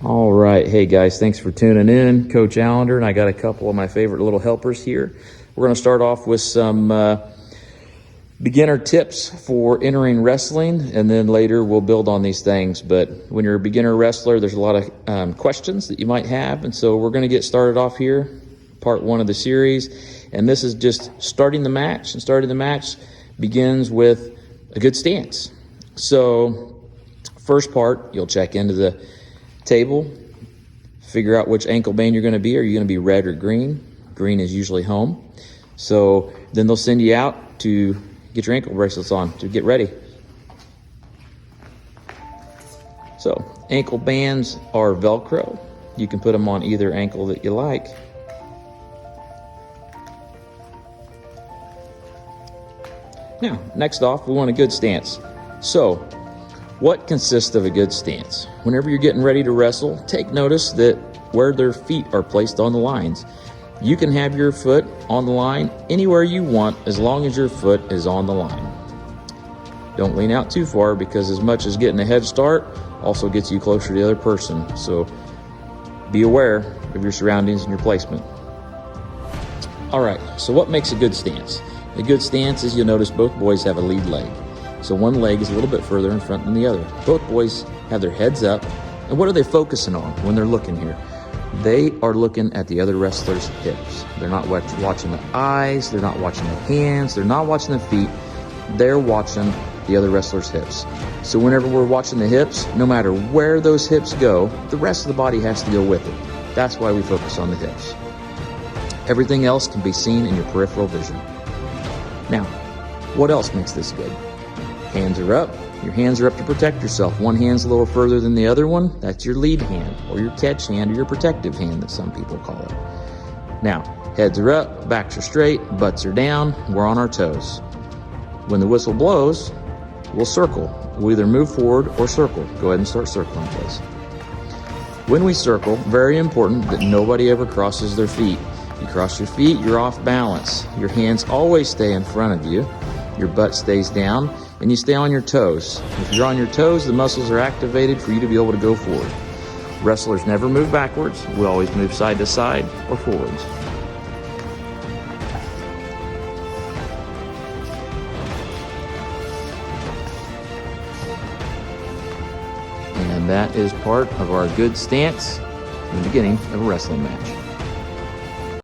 All right, hey guys, thanks for tuning in. Coach Allender, and I got a couple of my favorite little helpers here. We're going to start off with some beginner tips for entering wrestling, and then later we'll build on these things. But when you're a beginner wrestler, there's a lot of questions that you might have, and so we're going to get started off here, part one of the series. And this is just starting the match, and starting the match begins with a good stance. So first part, you'll check into the table, figure out which ankle band you're going to be. Are you going to be red or green? Green is usually home. So then they'll send you out to get your ankle bracelets on to get ready. So ankle bands are Velcro. You can put them on either ankle that you like. Now, next off, we want a good stance. So what consists of a good stance? Whenever you're getting ready to wrestle, take notice that where their feet are placed on the lines. You can have your foot on the line anywhere you want as long as your foot is on the line. Don't lean out too far, because as much as getting a head start also gets you closer to the other person. So be aware of your surroundings and your placement. All right, so what makes a good stance? A good stance is, you'll notice both boys have a lead leg. So one leg is a little bit further in front than the other. Both boys have their heads up. And what are they focusing on when they're looking here? They are looking at the other wrestler's hips. They're not watching the eyes. They're not watching the hands. They're not watching the feet. They're watching the other wrestler's hips. So whenever we're watching the hips, no matter where those hips go, the rest of the body has to go with it. That's why we focus on the hips. Everything else can be seen in your peripheral vision. Now, what else makes this good? Hands are up. Your hands are up to protect yourself. One hand's a little further than the other one. That's your lead hand, or your catch hand, or your protective hand that some people call it. Now, heads are up, backs are straight, butts are down. We're on our toes. When the whistle blows, we'll circle. We'll either move forward or circle. Go ahead and start circling, please. When we circle, very important that nobody ever crosses their feet. You cross your feet, you're off balance. Your hands always stay in front of you. Your butt stays down, and you stay on your toes. If you're on your toes, the muscles are activated for you to be able to go forward. Wrestlers never move backwards. We always move side to side or forwards. And that is part of our good stance in the beginning of a wrestling match.